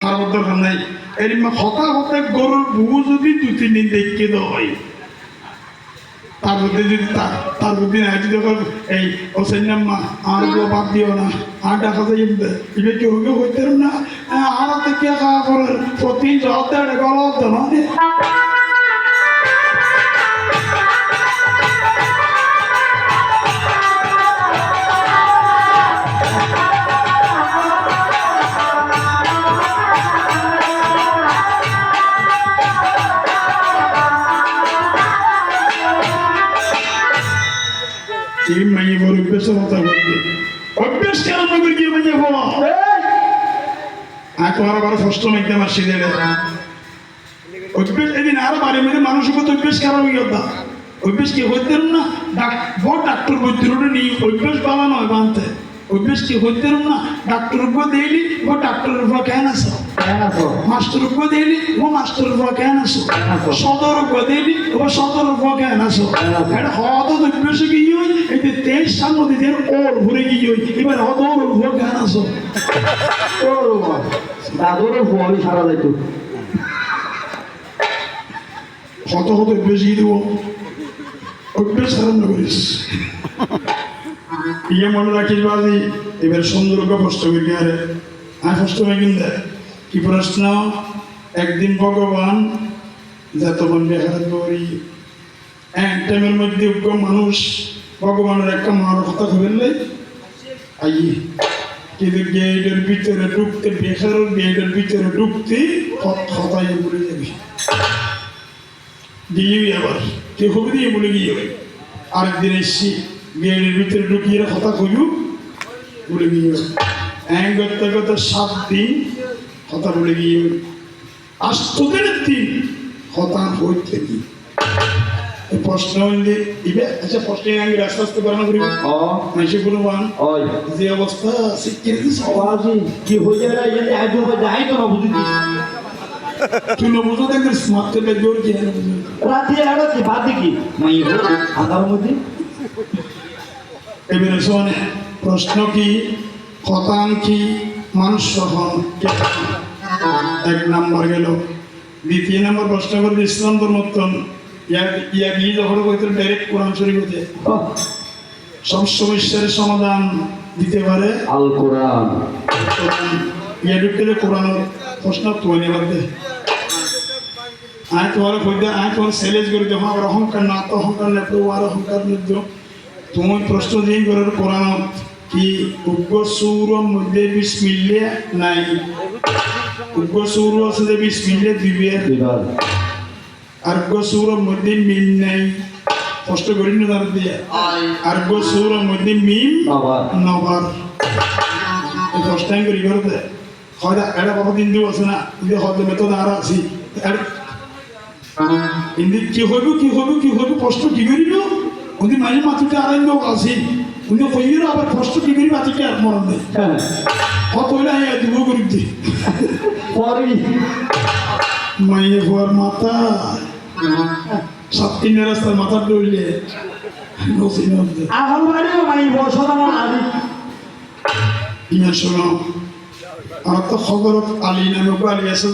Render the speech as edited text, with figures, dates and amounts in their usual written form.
দরকার নাই এর হতা হতা গরুর বউ যদি 2-3 দিন দেখে দেয় তার মধ্যে যদি তার মধ্যে যদি এই ওসেন্নাম্মা আর বাদ দিও না আর দেখা যায় এটা কেউ কেউ হইতে না আর থেকে খাওয়া করার প্রতি জবাবদারি গলা হতো না মাইয়ে বড় অভ্যাসের কথা বলবে অভ্যাস কেন নগর গিয়ে মাইয়ে বলো আর তোমার আবার ষষ্ঠ মেঘতে আমার সিঁড়ে অভ্যাস এদিন আরো বাড়ি মেরে মানুষের মতো অভ্যাস খারাপ হয়ে গেল অভ্যাস কি হইতে না বড় ডাক্তার বৈদ্যুরে নিয়ে অভ্যাস বাবা নয় বানতে অভ্যাস কি হইতে না ডাক্তার উপর দিলি ও ডাক্তারের উপর কেন আসো মাস্টার উপর দিলি ও মাস্টারের উপর কেন আসো সদর উপর দিলি ও সদর উপর কেন আসো এটা হত অভ্যাসে গিয়ে হই এই যে 23 সাল মধ্যে যে ওর ঘুরে গিয়ে হই এবার হদর উপর কেন আসো দাদুর ভয় সারা যাইতো হত হত অভ্যাস গিয়ে দেবো অভ্যাস আরম্ভ করিস ইয়ে মনে রাখিস বাজি এবার সুন্দরকে কষ্ট করি আরে আর কষ্ট হয়ে কিন্তু কি প্রশ্ন একদিন ভগবান যতক্ষণ বেহার করি এক টাইমের মধ্যে মানুষ ভগবানের একটা মার কথা বললে আই কিন্তু গেটের ভিতরে ঢুকতে বেকার গেটের ভিতরে ঢুকতে কথাই বলে যাবি দিয়ে আবার কে হবে দিয়ে বলে গিয়ে আরেকদিন এসছি গেটের ভিতরে ঢুকিয়ে কথা কইু বলে গিয়ে এক করতে করতে 7 দিন কথা বলে গিয়ে 8 দিনের দিন কথা হইতে কি প্রশ্ন হইলে দিবে আচ্ছা প্রশ্নে আমি আস্তে আস্তে বানানো করি মাইসে গুণবান যে অবস্থা শিক্ষিত সবাজি কি হয়ে যায় এই আজ যাই তো না বুঝি তুই না বুঝো দেখবে স্মার্ট করে জোর কি রাতে আড়া কি বাদ কি মাই আদার মধ্যে এবারে শোনে প্রশ্ন কি খতান কি মানুষ হন এক নাম্বার গেল দ্বিতীয় নম্বর প্রশ্ন করবে ইসলাম ধর্মত্তন ইয়া গিয়ে যখন হয়তো ডাইরেক্ট কোরআন শরীফ হতে সব সমস্যার সমাধান দিতে পারে আল কোরআন ইয়া ঢুকতে কোরআন প্রশ্ন তৈরি করতে আয় তোমার কইতে আয় তোমার সেলেজ করে দেবো আমার অহংকার না তো অহংকার না তো আর অহংকার নিদ্র তুমি প্রশ্ন দিয়ে করে কোরআন কি উগ্র সৌর মধ্যে বিসমিল্লাহ নাই উগ্র সৌর আছে যে বিসমিল্লাহ দিবে আর সৌর মধ্যে মিম নাই কষ্ট করি না তার দিয়ে আর সৌর মধ্যে মিম নবার এই কষ্ট করি করতে হয়তো এটা বাবা দিন দিব আছে না কিন্তু হয়তো মেথড আর আছি কিন্তু কি হইব কি হইব কি হইব কষ্ট কি করিল উনি মাঝে মাথুকে আড়াই লোক আছি উনি কইল আবার কষ্ট কি করি মাথুকে আর মরণ দেয় হয়তো ওইটা দিব করি দি পরি মাইয়ে হওয়ার মাথা 7 দিনের রাস্তায় মাথা ডইলে এখন বাড়িও মাই বসো না আলি ইয়া শোনো আর তো খবর আলী নামে আলী আছে